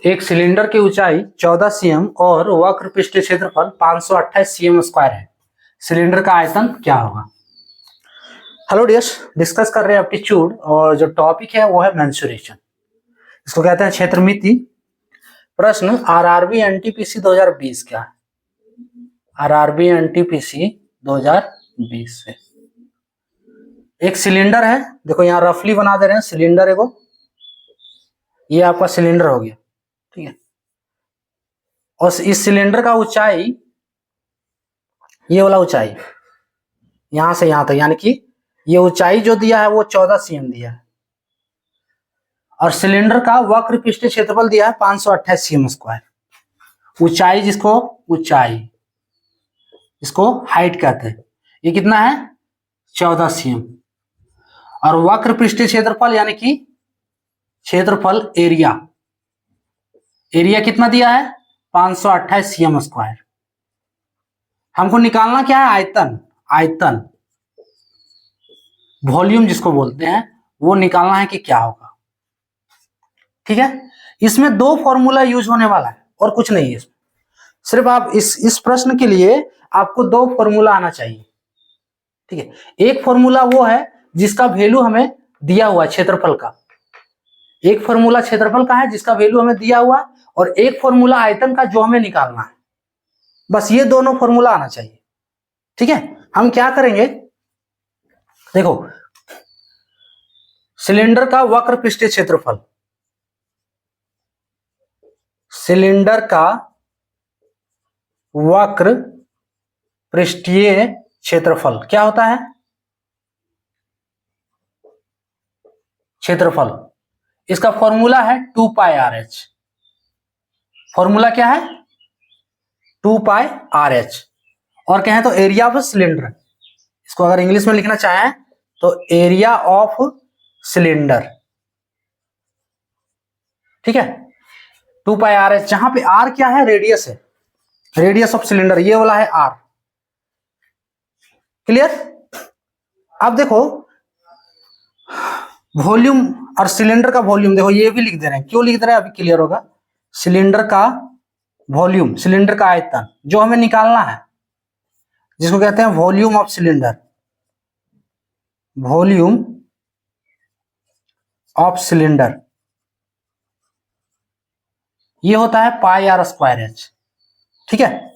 एक सिलेंडर की ऊंचाई 14 सीएम और वक्र पृष्ठीय क्षेत्रफल 528 सीएम स्क्वायर है। सिलेंडर का आयतन क्या होगा? हेलो डियर्स, डिस्कस कर रहे हैं एप्टीट्यूड और जो टॉपिक है वो है मेंसुरेशन। इसको कहते हैं क्षेत्रमिति। प्रश्न आरआरबी एनटीपीसी 2020 क्या है? आरआरबी एनटीपीसी 2020 से एक सिलेंडर है, देखो यहाँ रफली बना दे रहे हैं। सिलेंडर एगो, ये आपका सिलेंडर हो गया, ठीक है। और इस सिलेंडर का ऊंचाई, ये वाला ऊंचाई यहां से यहां तक, यानी कि ये ऊंचाई जो दिया है वो 14 सीएम दिया है, और सिलेंडर का वक्र पृष्ठीय क्षेत्रफल दिया है 528 सीएम स्क्वायर। ऊंचाई, इसको हाइट कहते हैं, ये कितना है? 14 सीएम। और वक्र पृष्ठीय क्षेत्रफल यानी कि क्षेत्रफल, एरिया कितना दिया है? 528 सीएम स्क्वायर। हमको निकालना क्या है? आयतन, वॉल्यूम जिसको बोलते हैं, वो निकालना है कि क्या होगा, ठीक है। इसमें दो फॉर्मूला यूज होने वाला है और कुछ नहीं है इसमें। सिर्फ आप इस प्रश्न के लिए आपको दो फॉर्मूला आना चाहिए, ठीक है। एक फॉर्मूला वो है जिसका वैल्यू हमें दिया हुआ है क्षेत्रफल का, एक फॉर्मूला क्षेत्रफल का है जिसका वैल्यू हमें दिया हुआ है, और एक फॉर्मूला आयतन का जो हमें निकालना है। बस ये दोनों फॉर्मूला आना चाहिए, ठीक है। हम क्या करेंगे, देखो, सिलेंडर का वक्र पृष्ठीय क्षेत्रफल, सिलेंडर का वक्र पृष्ठीय क्षेत्रफल क्या होता है? क्षेत्रफल, इसका फॉर्मूला है 2 पाई आर एच। फॉर्मूला क्या है? 2 पाई आर एच। और कहें तो एरिया ऑफ सिलेंडर, इसको अगर इंग्लिश में लिखना चाहें तो एरिया ऑफ सिलेंडर, ठीक है। 2 पाई आर एच, जहां पे आर क्या है? रेडियस है, रेडियस ऑफ सिलेंडर, ये वाला है आर। क्लियर? अब देखो, वॉल्यूम और सिलेंडर का वॉल्यूम, देखो ये भी लिख दे रहे हैं। क्यों लिख दे रहे हैं? अभी क्लियर होगा। सिलेंडर का वॉल्यूम, सिलेंडर का आयतन जो हमें निकालना है, जिसको कहते हैं volume of cylinder, volume of cylinder, ये होता है पाई आर स्क्वायर एच, ठीक है।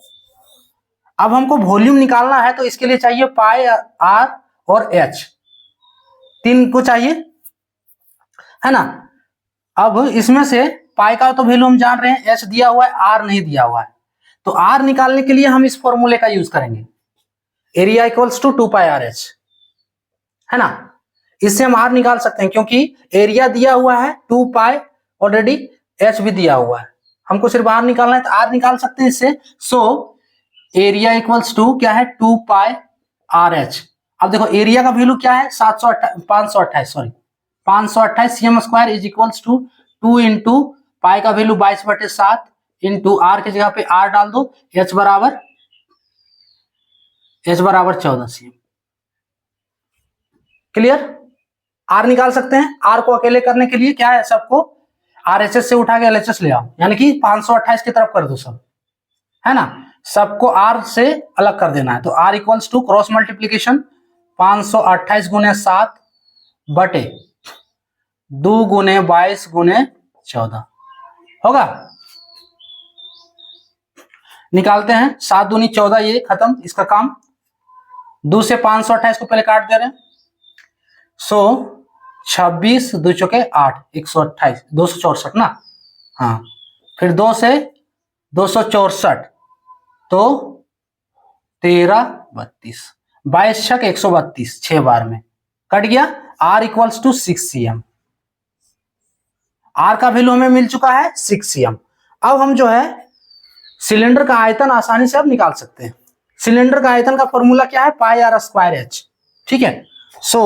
अब हमको वॉल्यूम निकालना है तो इसके लिए चाहिए पाई आर और एच, तीन को चाहिए, है ना। अब इसमें से पाई का तो वैल्यू हम जान रहे हैं, एच दिया हुआ है, आर नहीं दिया हुआ है। तो आर निकालने के लिए हम इस फॉर्मूले का यूज करेंगे, area equals to 2 pi r h, है ना। इससे हम आर निकाल सकते हैं क्योंकि एरिया दिया हुआ है 2 पाई, ऑलरेडी एच भी दिया हुआ है। हमको सिर्फ आर निकालना है तो आर निकाल सकते हैं इससे। सो एरिया इक्वल्स टू क्या है? 2 पाई आर एच। अब देखो एरिया का वैल्यू क्या है? 528 cm square is equals to 2 into pi का वैल्यू 22/7 इंटू आर की जगह पे आर डाल दो, एच बराबर 14 सीएम। क्लियर? आर निकाल सकते हैं। आर को अकेले करने के लिए क्या है, सबको आरएचएस से उठा के एलएचएस ले आओ, यानी कि 528 की तरफ कर दो सब, है ना। सबको आर से अलग कर देना है। तो r equals to cross multiplication 528 गुने 7 बटे 2 गुने 22 गुने 14 होगा। निकालते हैं, 7 दूनी 14, ये खत्म इसका काम। 2 से 528 को पहले काट दे रहे हैं। सो 26 2 चौके 8, 128, 264 ना, हाँ। फिर 2 से 264, तो 13 32, 22 छक 132, 6 बार में कट गया। R equals to 6 cm. R का वैल्यू हमें मिल चुका है 6 सीएम। अब हम जो है सिलेंडर का आयतन आसानी से अब निकाल सकते हैं। सिलेंडर का आयतन का फॉर्मूला क्या है? पाई आर स्क्वायर एच, ठीक है। So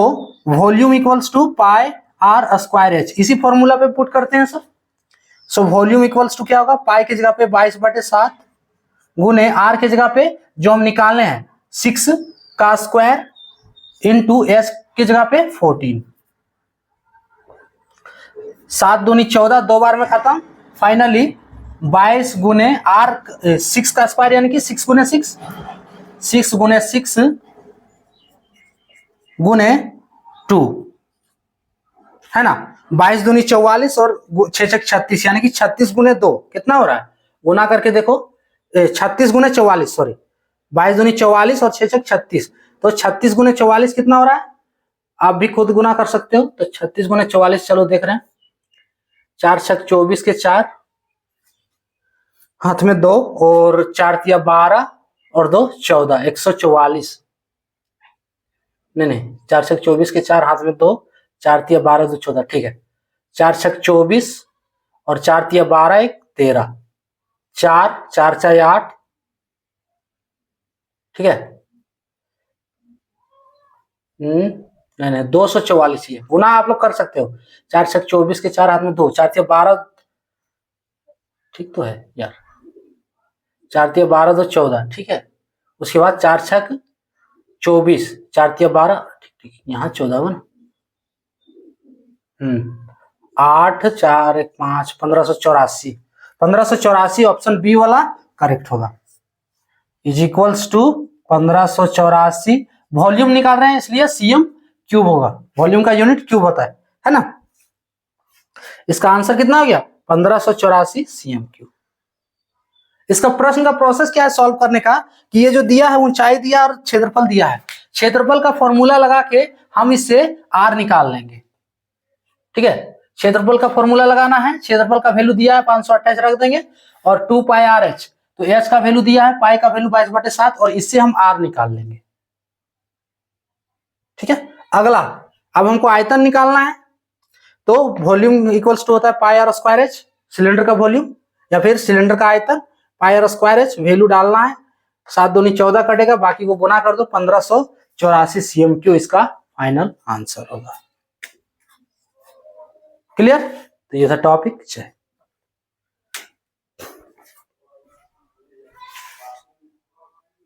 volume equals to pi r square h, इसी फॉर्मूला पे पुट करते हैं sir. So volume equals to क्या होगा? पाई की जगह पे 22/7 गुने आर की जगह पे जो हम निकालने हैं 6 का स्क्वायर इंटू एच की जगह पे 14। 7 दूनी 14, 2 बार में खत्म। फाइनली 22 गुने आर 6 का स्क्वायर यानी कि 6 गुने 6, 6 गुने 6 गुने 2 है ना। 22 दूनी 44 और 6 छक 36 यानी कि 36 गुने 2 कितना हो रहा है, गुना करके देखो 36 गुने 44 सॉरी 22 दूनी 44 और 6 छक 36, तो 36 गुने 44 कितना हो रहा है, आप भी खुद गुना कर सकते हो। तो 36 गुने 44 चलो देख रहे हैं, 4 छक 24 के 4, हाथ में 2 और 4 तिया 12 और 2 14, 144 नहीं 4 छक 24 के 4, हाथ में 2, 4 तिया 12 2 14, ठीक है। 4 छक 24 और 4 तिया 12 1 13, 4 4 4 8, ठीक है। नहीं 244 ही है, गुना आप लोग कर सकते हो। 4 छक 24 के 4, हाथ में 2, 4 तिया 12, ठीक तो है यार, 4 तिया 12 2 14, ठीक है। उसके बाद 4 छक 24, 4 तिया 12, ठीक ठीक, यहाँ 14 हुआ ना। 8 4 1 5, 1584, 1584 ऑप्शन बी वाला करेक्ट होगा, इज इक्वल्स टू 1584। वॉल्यूम निकाल रहे हैं इसलिए सीएम क्यूब होगा, वॉल्यूम का यूनिट क्यूब होता है ना। इसका आंसर कितना हो गया, 1584 सीएम क्यूब। इसका प्रश्न का प्रोसेस क्या है सॉल्व करने का, कि ये जो दिया है ऊंचाई दिया और क्षेत्रफल दिया है, क्षेत्रफल का फॉर्मूला लगा के हम इससे आर निकाल लेंगे, ठीक है। क्षेत्रफल का फॉर्मूला लगाना है, क्षेत्रफल का वैल्यू दिया है 528 रख देंगे, और 2 पाई आर एच, तो एच का वैल्यू दिया है, पाई का वैल्यू 22/7, और इससे हम आर निकाल लेंगे, ठीक है। अगला अब हमको आयतन निकालना है, तो वॉल्यूम इक्वल्स टू होता है पाई आर स्क्वायर एच, सिलेंडर का वॉल्यूम या फिर सिलेंडर का आयतन, पाई आर स्क्वायर एच, वैल्यू डालना है, 7 दूनी 14 कटेगा, बाकी को गुना कर दो, 1584 सीएम क्यू इसका फाइनल आंसर होगा। क्लियर, तो ये था टॉपिक।